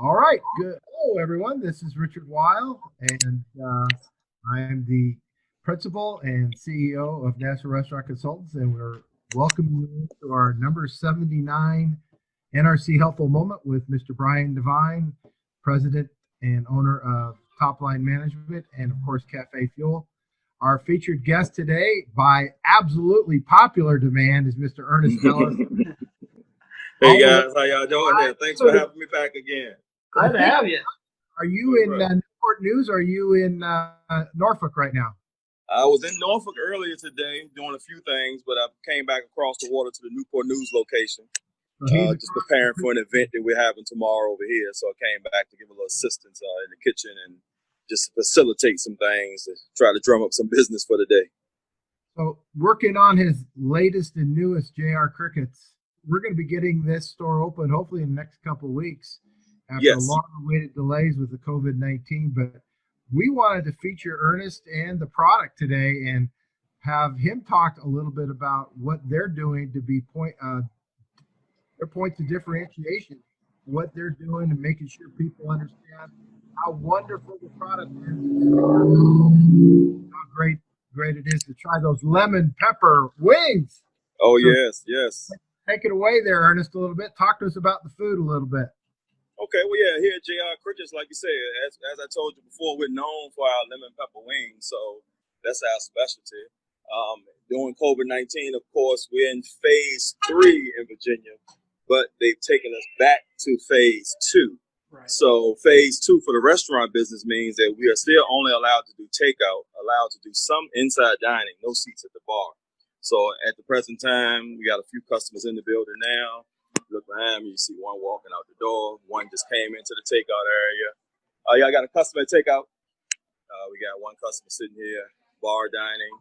All right. Good. Hello, everyone. This is Richard Weil, and I am the principal and CEO of National Restaurant Consultants, and we're welcoming you to our number 79 NRC Helpful Moment with Mr. Brian Devine, president and owner of Top Line Management, and of course, CafeFuel. Our featured guest today, by absolutely popular demand, is Mr. Ernest Ellis. Hey guys, how y'all doing there? Thanks for having me back again. Glad to have you. Are you in Newport News? Or are you in Norfolk right now? I was in Norfolk earlier today doing a few things, but I came back across the water to the Newport News location, just preparing for an event that we're having tomorrow over here. So I came back to give a little assistance in the kitchen and just facilitate some things to try to drum up some business for the day. So working on his latest and newest JR Crickets, we're going to be getting this store open hopefully in the next couple of weeks after long-awaited delays with the COVID-19. But we wanted to feature Ernest and the product today and have him talk a little bit about what they're doing to be their points of differentiation, what they're doing and making sure people understand how wonderful the product is, how great it is to try those lemon pepper wings. Oh, so, yes. Take it away there, Ernest, a little bit. Talk to us about the food a little bit. Okay, well, yeah, here at JR Crickets, like you said, as I told you before, we're known for our lemon pepper wings, so that's our specialty. During COVID-19, of course, we're in phase 3 in Virginia, but they've taken us back to phase 2. Right. So phase 2 for the restaurant business means that we are still only allowed to do takeout, allowed to do some inside dining, no seats at the bar. So at the present time, we got a few customers in the building now. Look behind me, you see one walking out the door. One just came into the takeout area. I got a customer at takeout. We got one customer sitting here, bar dining.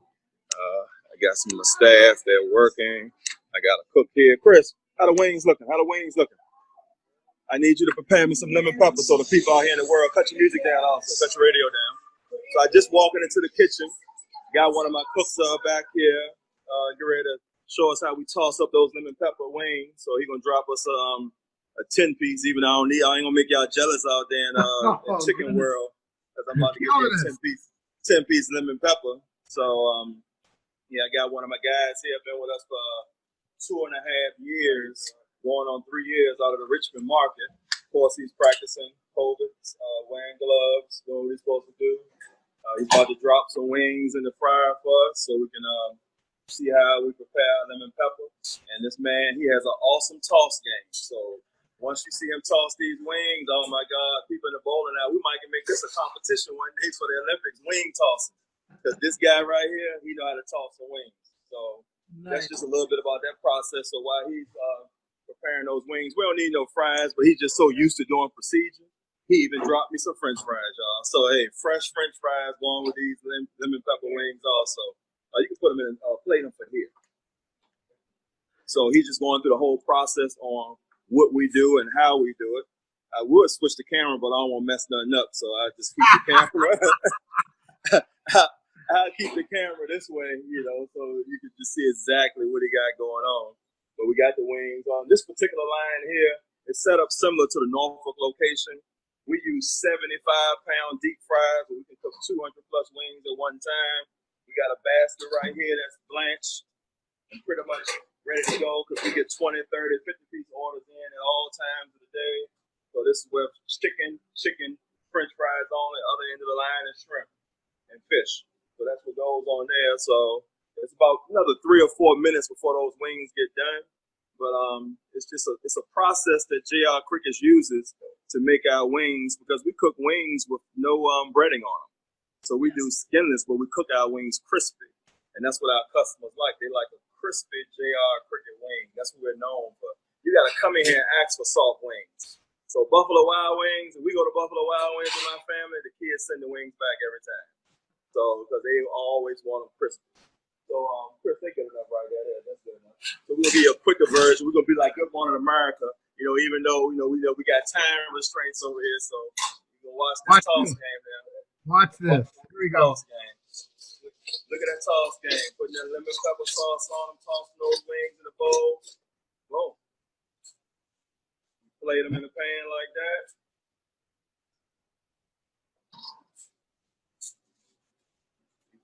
I got some of the staff, they're working. I got a cook here. Chris, how the wings looking? I need you to prepare me some lemon pepper so the people out here in the world, cut your music down also, cut your radio down. So I just walking into the kitchen, got one of my cooks back here, get ready to show us how we toss up those lemon pepper wings. So he's gonna drop us a 10-piece, even though I ain't gonna make y'all jealous out there in chicken world, because I'm about to get a 10-piece lemon pepper. So I got one of my guys here, been with us for 2.5 years, going on 3 years out of the Richmond market. Of course, he's practicing COVID, wearing gloves, doing what he's supposed to do. He's about to drop some wings in the fryer for us so we can see how we prepare lemon pepper. And this man, he has an awesome toss game. So once you see him toss these wings, oh my God, people in the bowling now, we might can make this a competition one day for the Olympics, wing tossing. Because this guy right here, he know how to toss the wings. So that's just a little bit about that process. So while he's preparing those wings, we don't need no fries, but he's just so used to doing procedure. He even dropped me some French fries, y'all. So hey, fresh French fries going with these lemon pepper wings also. You can put them in plate them for here. So he's just going through the whole process on what we do and how we do it. I would switch the camera, but I don't want to mess nothing up. So I just keep the camera. I'll keep the camera this way, so you can just see exactly what he got going on. But we got the wings on. This particular line here is set up similar to the Norfolk location. We use 75-pound deep fries where we can cook 200 plus wings at one time. We got a basket right here that's blanched and pretty much ready to go because we get 20, 30, 50-piece orders in at all times of the day. So this is where chicken, French fries on the other end of the line, and shrimp and fish. So that's what goes on there. So it's about another 3 or 4 minutes before those wings get done. But it's a process that JR Crickets uses to make our wings, because we cook wings with no breading on them. So we do skinless, but we cook our wings crispy. And that's what our customers like. They like a crispy JR Cricket wing. That's what we're known for. You got to come in here and ask for soft wings. So Buffalo Wild Wings, if we go to Buffalo Wild Wings with my family, the kids send the wings back every time. So, because they always want them crispy. So, Chris, they good enough right there. That's good enough. So we're going to give you a quicker version. We're going to be like Good Morning America, even though, we got time restraints over here. So, you can watch this toss game there. Watch this. Here we go. Look at that toss game. Putting that lemon pepper sauce on them, tossing those wings in the bowl. Boom. Plate them in the pan like that.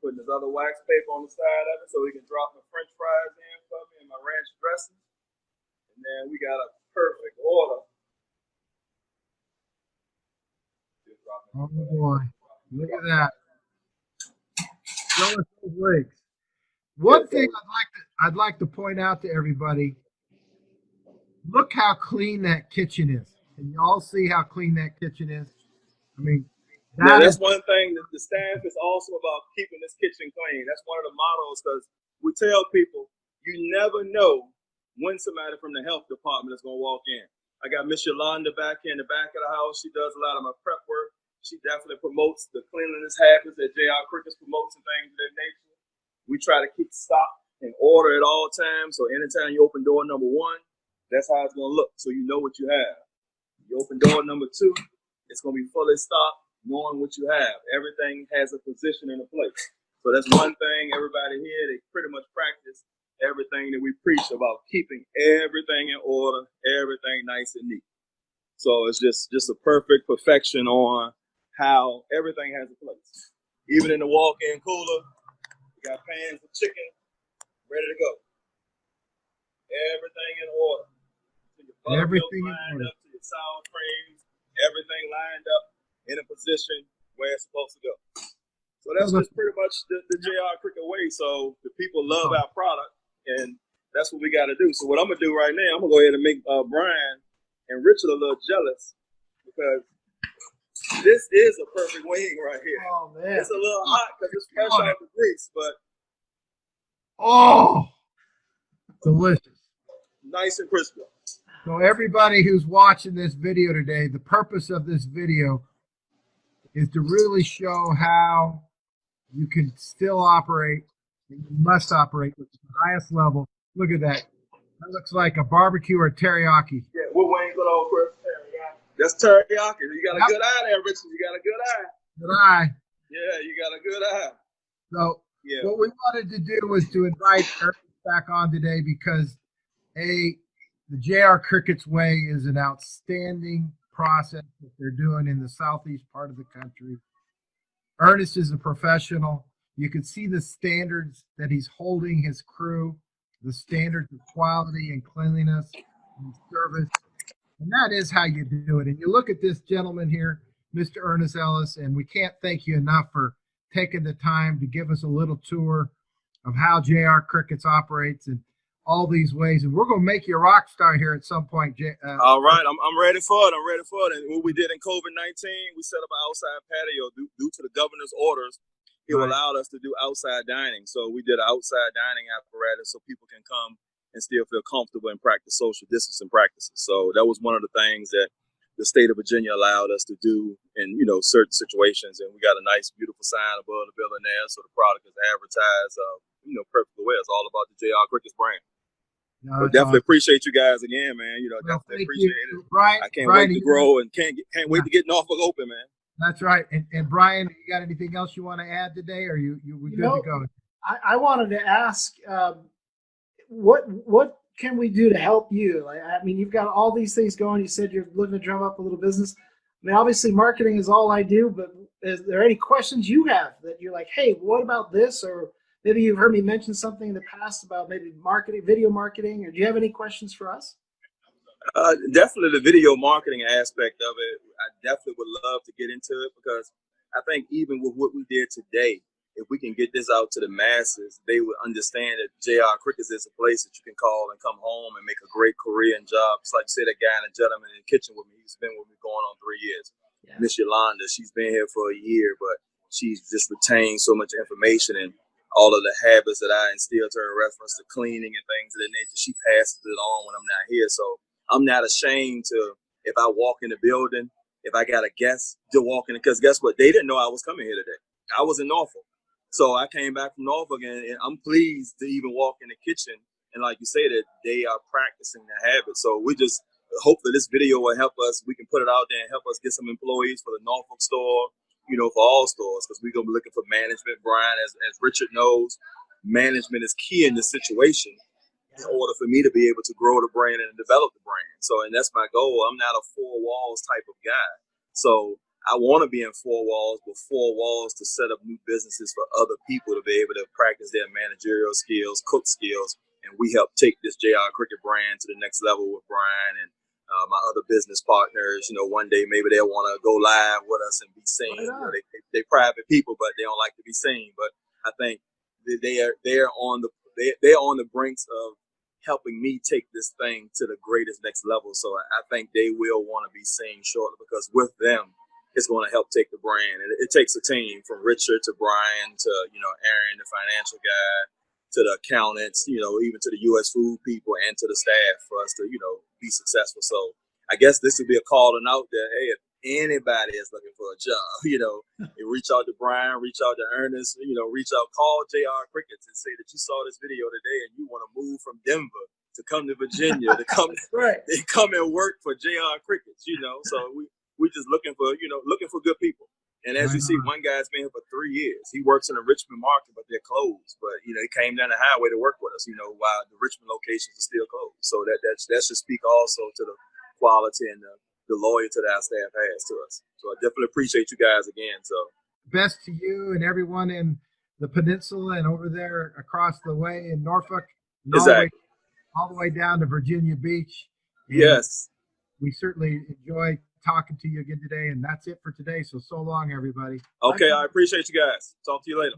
Putting this other wax paper on the side of it so he can drop my French fries in for me and my ranch dressing. And then we got a perfect order. Oh boy, look at that! Show us those legs. One thing I'd like to point out to everybody: look how clean that kitchen is. Can you all see how clean that kitchen is? I mean, that's one thing that the staff is also about keeping this kitchen clean. That's one of the mottos, because we tell people you never know when somebody from the health department is going to walk in. I got Miss Yolanda back here in the back of the house. She does a lot of my prep work. She definitely promotes the cleanliness habits that J.R. Crickets promotes and things of that nature. We try to keep stock in order at all times. So anytime you open door number 1, that's how it's going to look. So you know what you have. You open door number 2, it's going to be fully stocked, knowing what you have. Everything has a position and a place. So that's one thing everybody here, they pretty much practice everything that we preach about, keeping everything in order, everything nice and neat. So it's just a perfect perfection on how everything has a place. Even in the walk-in cooler, we got pans of chicken ready to go. Everything in order. To your buttermilk lined up, to your sour creams, everything lined up in a position where it's supposed to go. So that's just pretty much the J.R. Cricket way. So the people love our product, and that's what we got to do. So what I'm going to do right now, I'm going to go ahead and make Brian and Richard a little jealous, because this is a perfect wing right here. Oh, man. It's a little hot because it's fresh out the grease, but delicious. Nice and crispy. So everybody who's watching this video today, the purpose of this video is to really show how you can still operate, and you must operate with the highest level. Look at that. That looks like a barbecue or teriyaki. Yeah, what wing good old Chris? Teriyaki. That's teriyaki. You got a good eye there, Richard. You got a good eye. Good eye. Yeah, you got a good eye. So what we wanted to do was to invite Ernest back on today because, the J.R. Crickets Way is an outstanding process that they're doing in the southeast part of the country. Ernest is a professional. You can see the standards that he's holding his crew, the standards of quality and cleanliness and service. And that is how you do it. And you look at this gentleman here, Mr. Ernest Ellis, and we can't thank you enough for taking the time to give us a little tour of how J.R. Crickets operates and all these ways. And we're going to make you a rock star here at some point. All right. I'm ready for it. I'm ready for it. And what we did in COVID-19, we set up an outside patio due to the governor's orders. He allowed us to do outside dining. So we did an outside dining apparatus so people can come and still feel comfortable and practice social distancing practices. So that was one of the things that the state of Virginia allowed us to do in, certain situations. And we got a nice, beautiful sign above the building there. So the product is advertised, perfectly well. It's all about the J.R. Crickets brand. No, definitely appreciate you guys again, man. Definitely appreciate it. Brian, I can't wait to grow and can't wait to get Norfolk open, man. That's right. And Brian, you got anything else you want to add today, or we good to go? I wanted to ask, what can we do to help you? You've got all these things going. You said you're looking to drum up a little business. Obviously marketing is all I do, but is there any questions you have that you're like, hey, what about this? Or maybe you've heard me mention something in the past about maybe marketing, video marketing, or do you have any questions for us? Definitely the video marketing aspect of it. I definitely would love to get into it, because I think even with what we did today, if we can get this out to the masses, they would understand that J.R. Crickets is a place that you can call and come home and make a great career and job. It's like, say, that guy and the gentleman in the kitchen with me, he's been with me going on 3 years. Yeah. Miss Yolanda, she's been here for a year, but she's just retained so much information and all of the habits that I instilled to her in reference to cleaning and things of that nature. She passes it on when I'm not here. So I'm not ashamed to, if I walk in the building, if I got a guest to walk in, because guess what? They didn't know I was coming here today. I was in Norfolk. So I came back from Norfolk, and I'm pleased to even walk in the kitchen. And like you say, that they are practicing the habit. So we just hope that this video will help us. We can put it out there and help us get some employees for the Norfolk store, for all stores, because we're going to be looking for management. Brian, as Richard knows, management is key in this situation in order for me to be able to grow the brand and develop the brand. So, and that's my goal. I'm not a four walls type of guy. So I want to be in four walls, but four walls to set up new businesses for other people to be able to practice their managerial skills, cook skills, and we help take this JR Cricket brand to the next level with Brian and my other business partners. You know, one day maybe they'll want to go live with us and be seen. Right you know, they private people, but they don't like to be seen. But I think they're on the brinks of helping me take this thing to the greatest next level. So I think they will want to be seen shortly, because with them, it's going to help take the brand. And it takes a team from Richard to Brian to, Aaron, the financial guy, to the accountants, even to the U.S. food people and to the staff for us to, be successful. So I guess this would be a calling out that, hey, if anybody is looking for a job, you reach out to Brian, reach out to Ernest, reach out, call JR Crickets and say that you saw this video today and you want to move from Denver to come to Virginia, to come, right. They come and work for JR Crickets, So we're just looking for good people. And as you see, one guy's been here for 3 years. He works in the Richmond market, but they're closed. But, he came down the highway to work with us, while the Richmond locations are still closed. So that should speak also to the quality and the loyalty that our staff has to us. So I definitely appreciate you guys again. So best to you and everyone in the peninsula and over there across the way in Norfolk. Exactly. All the way down to Virginia Beach. And yes. We certainly enjoy talking to you again today, and that's it for today. So long, everybody. Okay, I appreciate you guys. Talk to you later.